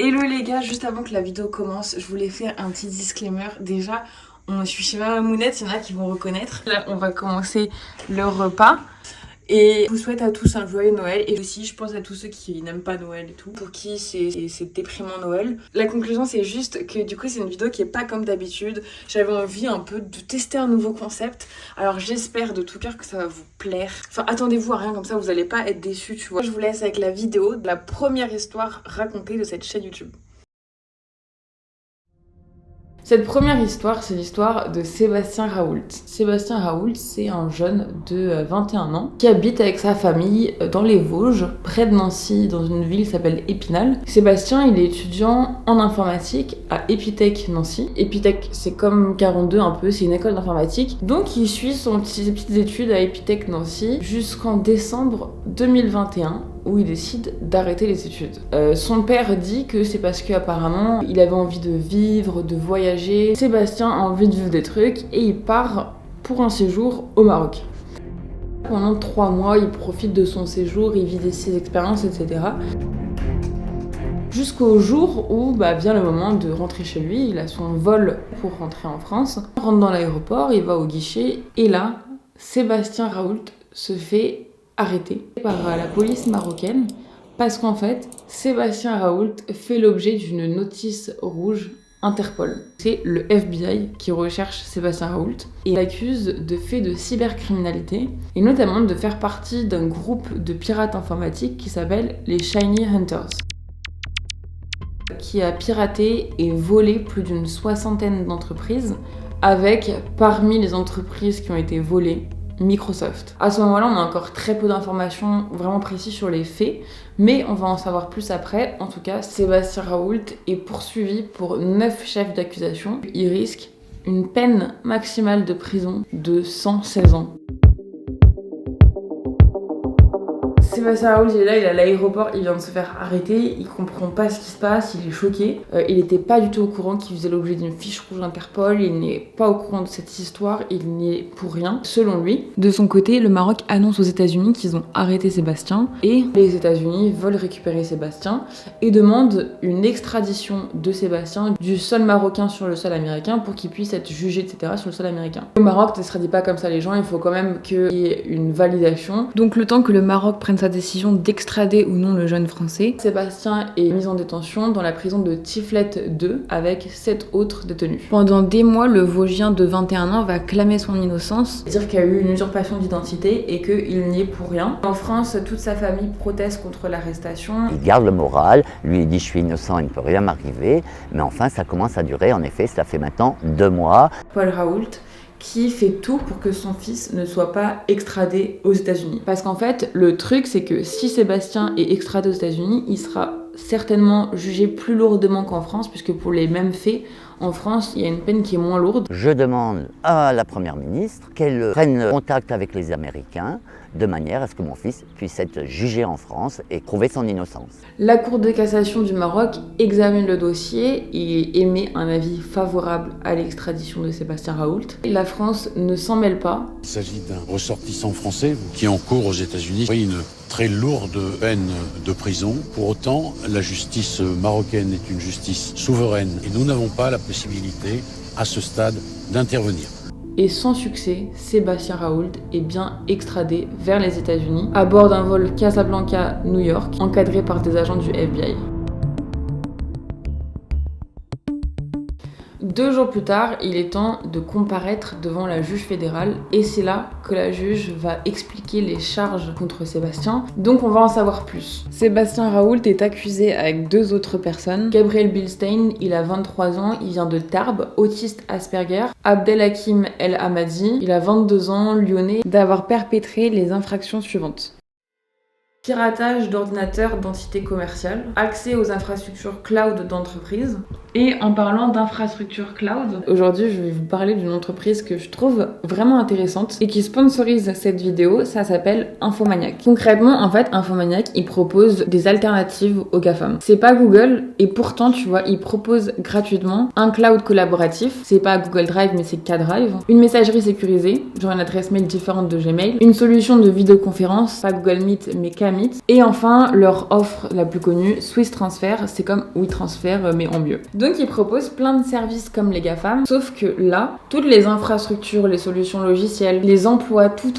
Hello les gars, juste avant que la vidéo commence, je voulais faire un petit disclaimer. Déjà, je suis chez ma mamounette, il y en a qui vont reconnaître. Là, on va commencer le repas. Et je vous souhaite à tous un joyeux Noël. Et aussi, je pense à tous ceux qui n'aiment pas Noël et tout. Pour qui c'est déprimant Noël. La conclusion, c'est juste que du coup, c'est une vidéo qui est pas comme d'habitude. J'avais envie un peu de tester un nouveau concept. Alors, j'espère de tout cœur que ça va vous plaire. Enfin, attendez-vous à rien comme ça, vous allez pas être déçus, tu vois. Je vous laisse avec la vidéo de la première histoire racontée de cette chaîne YouTube. Cette première histoire, c'est l'histoire de Sébastien Raoult. Sébastien Raoult, c'est un jeune de 21 ans qui habite avec sa famille dans les Vosges, près de Nancy, dans une ville qui s'appelle Épinal. Sébastien, il est étudiant en informatique à Epitech Nancy. Epitech, c'est comme 42 un peu, c'est une école d'informatique. Donc il suit ses petites études à Epitech Nancy jusqu'en décembre 2021. Où il décide d'arrêter les études. Son père dit que c'est parce qu'apparemment il avait envie de vivre, de voyager. Sébastien a envie de vivre des trucs et il part pour un séjour au Maroc. Pendant 3 mois, il profite de son séjour, il vit ses expériences, etc. Jusqu'au jour où vient le moment de rentrer chez lui. Il a son vol pour rentrer en France. Il rentre dans l'aéroport, il va au guichet et là, Sébastien Raoult se fait arrêté par la police marocaine parce qu'en fait, Sébastien Raoult fait l'objet d'une notice rouge Interpol. C'est le FBI qui recherche Sébastien Raoult et l'accuse de faits de cybercriminalité et notamment de faire partie d'un groupe de pirates informatiques qui s'appelle les Shiny Hunters, qui a piraté et volé plus d'une 60aine d'entreprises avec, parmi les entreprises qui ont été volées, Microsoft. À ce moment-là, on a encore très peu d'informations vraiment précises sur les faits, mais on va en savoir plus après. En tout cas, Sébastien Raoult est poursuivi pour 9 chefs d'accusation. Il risque une peine maximale de prison de 116 ans. Sébastien Raoult, il est là, il est à l'aéroport, il vient de se faire arrêter, il comprend pas ce qui se passe, il est choqué. Il était pas du tout au courant qu'il faisait l'objet d'une fiche rouge Interpol, il n'est pas au courant de cette histoire, il n'y est pour rien, selon lui. De son côté, le Maroc annonce aux États-Unis qu'ils ont arrêté Sébastien et les États-Unis veulent récupérer Sébastien et demandent une extradition de Sébastien du sol marocain sur le sol américain pour qu'il puisse être jugé, etc. sur le sol américain. Au Maroc, ne s'extradie pas comme ça les gens, il faut quand même qu'il y ait une validation. Donc le temps que le Maroc prenne sa décision d'extrader ou non le jeune français, Sébastien est mis en détention dans la prison de Tiflet 2 avec 7 autres détenus. Pendant des mois, le Vosgien de 21 ans va clamer son innocence, dire qu'il y a eu une usurpation d'identité et qu'il n'y est pour rien. En France, toute sa famille proteste contre l'arrestation. Il garde le moral, lui il dit je suis innocent, il ne peut rien m'arriver, mais enfin ça commence à durer, en effet, cela fait maintenant 2 mois. Paul Raoult, qui fait tout pour que son fils ne soit pas extradé aux États-Unis. Parce qu'en fait, le truc, c'est que si Sébastien est extradé aux États-Unis, il sera certainement jugé plus lourdement qu'en France, puisque pour les mêmes faits, en France, il y a une peine qui est moins lourde. Je demande à la Première ministre qu'elle prenne contact avec les Américains de manière à ce que mon fils puisse être jugé en France et prouver son innocence. La Cour de cassation du Maroc examine le dossier et émet un avis favorable à l'extradition de Sébastien Raoult. La France ne s'en mêle pas. Il s'agit d'un ressortissant français qui encourt aux États-Unis une très lourde peine de prison. Pour autant, la justice marocaine est une justice souveraine et nous n'avons pas la possibilité, à ce stade, d'intervenir. Et sans succès, Sébastien Raoult est bien extradé vers les États-Unis à bord d'un vol Casablanca-New York, encadré par des agents du FBI. 2 jours plus tard, il est temps de comparaître devant la juge fédérale et c'est là que la juge va expliquer les charges contre Sébastien. Donc on va en savoir plus. Sébastien Raoult est accusé avec 2 autres personnes. Gabriel Bilstein, il a 23 ans, il vient de Tarbes, autiste Asperger. Abdelhakim El Hamadi, il a 22 ans, lyonnais, d'avoir perpétré les infractions suivantes. Piratage d'ordinateurs d'entités commerciales, accès aux infrastructures cloud d'entreprise, Et en parlant d'infrastructure cloud, aujourd'hui je vais vous parler d'une entreprise que je trouve vraiment intéressante et qui sponsorise cette vidéo, ça s'appelle Infomaniac. Concrètement, en fait, Infomaniac, il propose des alternatives aux GAFAM. C'est pas Google et pourtant, tu vois, il propose gratuitement un cloud collaboratif, c'est pas Google Drive mais c'est K-Drive, une messagerie sécurisée, genre une adresse mail différente de Gmail, une solution de vidéoconférence, pas Google Meet mais K-Meet, et enfin leur offre la plus connue, Swiss Transfer, c'est comme WeTransfer mais en mieux. Donc ils proposent plein de services comme les GAFAM, sauf que là, toutes les infrastructures, les solutions logicielles, les emplois, tout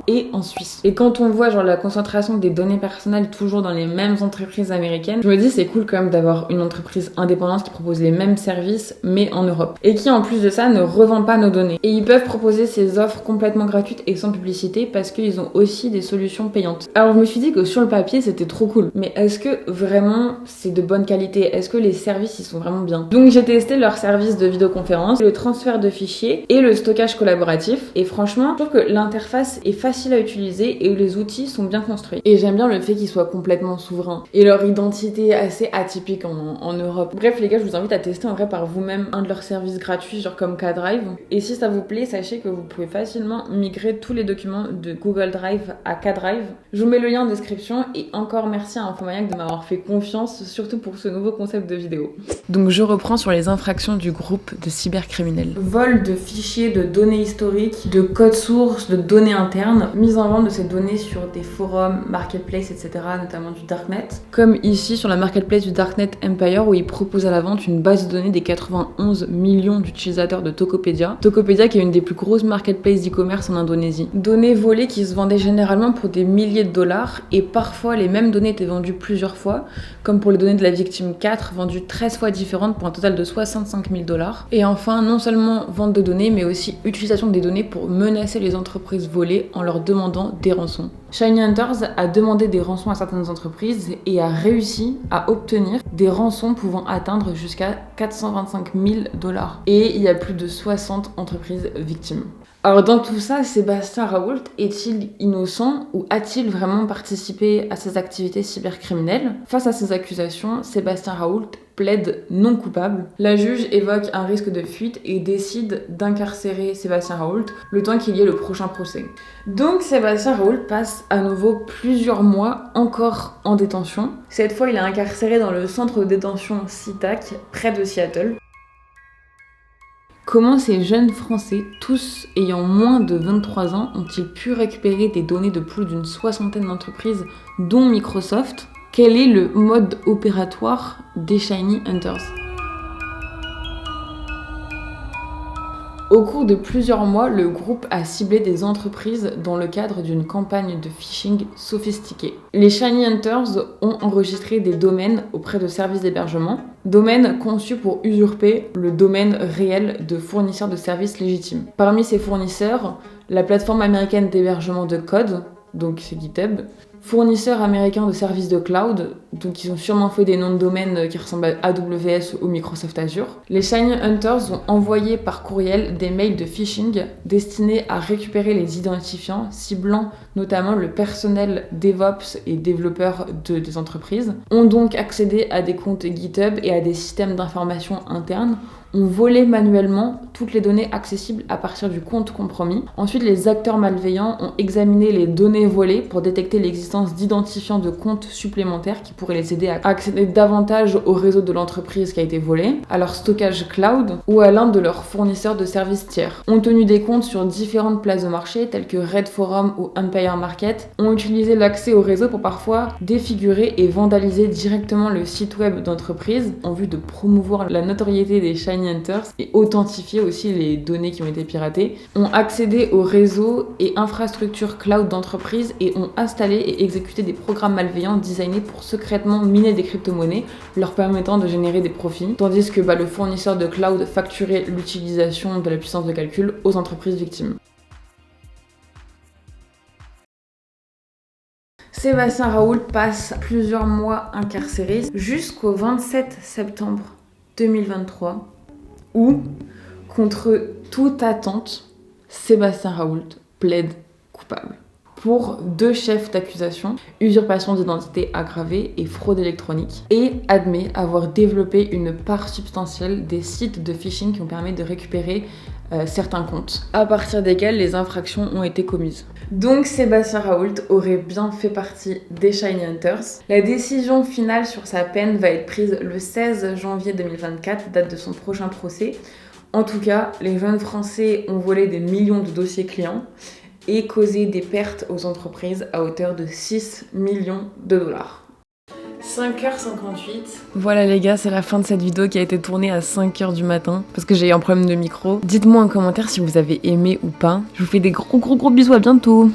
est en Suisse. Et quand on voit genre la concentration des données personnelles toujours dans les mêmes entreprises américaines, je me dis c'est cool quand même d'avoir une entreprise indépendante qui propose les mêmes services mais en Europe. Et qui en plus de ça ne revend pas nos données. Et ils peuvent proposer ces offres complètement gratuites et sans publicité parce qu'ils ont aussi des solutions payantes. Alors je me suis dit que sur le papier c'était trop cool. Mais est-ce que vraiment c'est de bonne qualité? Est-ce que les services ils sont vraiment bien? Donc j'ai testé leur service de vidéoconférence, le transfert de fichiers et le stockage collaboratif. Et franchement, je trouve que l'interface est facile à utiliser et les outils sont bien construits. Et j'aime bien le fait qu'ils soient complètement souverains. Et leur identité est assez atypique en Europe. Bref les gars, je vous invite à tester en vrai par vous-même un de leurs services gratuits, genre comme K-Drive. Et si ça vous plaît, sachez que vous pouvez facilement migrer tous les documents de Google Drive à K-Drive. Je vous mets le lien en description et encore merci à Infomaniac de m'avoir fait confiance, surtout pour ce nouveau concept de vidéo. Donc je reprends sur les infractions du groupe de cybercriminels. Vol de fichiers, de données historiques, de codes sources, de données internes, mise en vente de ces données sur des forums, marketplace, etc., notamment du Darknet. Comme ici sur la marketplace du Darknet Empire où ils proposent à la vente une base de données des 91 millions d'utilisateurs de Tokopedia. Tokopedia qui est une des plus grosses marketplaces d'e-commerce en Indonésie. Données volées qui se vendaient généralement pour des milliers de dollars et parfois les mêmes données étaient vendues plusieurs fois, comme pour les données de la victime 4 vendues 13 fois différentes pour un total de 65 000 $. Et enfin, non seulement vente de données, mais aussi utilisation des données pour menacer les entreprises volées en leur demandant des rançons. Shiny Hunters a demandé des rançons à certaines entreprises et a réussi à obtenir des rançons pouvant atteindre jusqu'à 425 000 $. Et il y a plus de 60 entreprises victimes. Alors dans tout ça, Sébastien Raoult est-il innocent ou a-t-il vraiment participé à ces activités cybercriminelles? Face à ces accusations, Sébastien Raoult plaide non coupable. La juge évoque un risque de fuite et décide d'incarcérer Sébastien Raoult le temps qu'il y ait le prochain procès. Donc Sébastien Raoult passe à nouveau plusieurs mois encore en détention. Cette fois, il est incarcéré dans le centre de détention SeaTac, près de Seattle. Comment ces jeunes Français, tous ayant moins de 23 ans, ont-ils pu récupérer des données de plus d'une soixantaine d'entreprises, dont Microsoft? Quel est le mode opératoire des Shiny Hunters? Au cours de plusieurs mois, le groupe a ciblé des entreprises dans le cadre d'une campagne de phishing sophistiquée. Les Shiny Hunters ont enregistré des domaines auprès de services d'hébergement, domaines conçus pour usurper le domaine réel de fournisseurs de services légitimes. Parmi ces fournisseurs, la plateforme américaine d'hébergement de code, donc c'est GitHub, fournisseurs américains de services de cloud, donc ils ont sûrement fait des noms de domaine qui ressemblent à AWS ou Microsoft Azure. Les Shiny Hunters ont envoyé par courriel des mails de phishing destinés à récupérer les identifiants, ciblant notamment le personnel DevOps et développeurs des entreprises, ont donc accédé à des comptes GitHub et à des systèmes d'information internes, ont volé manuellement toutes les données accessibles à partir du compte compromis. Ensuite, les acteurs malveillants ont examiné les données volées pour détecter l'existence d'identifiants de comptes supplémentaires qui pourraient les aider à accéder davantage au réseau de l'entreprise qui a été volée, à leur stockage cloud ou à l'un de leurs fournisseurs de services tiers. Ont tenu des comptes sur différentes places de marché telles que Red Forum ou Empire Market, ont utilisé l'accès au réseau pour parfois défigurer et vandaliser directement le site web d'entreprise en vue de promouvoir la notoriété des Shiny Hunters et authentifier aussi les données qui ont été piratées, ont accédé au réseau et infrastructures cloud d'entreprises et ont installé et exécuté des programmes malveillants designés pour secrètement miner des crypto-monnaies, leur permettant de générer des profits, tandis que le fournisseur de cloud facturait l'utilisation de la puissance de calcul aux entreprises victimes. Sébastien Raoult passe plusieurs mois incarcéré jusqu'au 27 septembre 2023 où, contre toute attente, Sébastien Raoult plaide coupable. pour 2 chefs d'accusation, usurpation d'identité aggravée et fraude électronique, et admet avoir développé une part substantielle des sites de phishing qui ont permis de récupérer certains comptes, à partir desquels les infractions ont été commises. Donc Sébastien Raoult aurait bien fait partie des Shiny Hunters. La décision finale sur sa peine va être prise le 16 janvier 2024, date de son prochain procès. En tout cas, les jeunes Français ont volé des millions de dossiers clients et causé des pertes aux entreprises à hauteur de 6 millions de dollars. 5h58. Voilà les gars, c'est la fin de cette vidéo qui a été tournée à 5h du matin parce que j'ai eu un problème de micro. Dites-moi en commentaire si vous avez aimé ou pas. Je vous fais des gros bisous, à bientôt.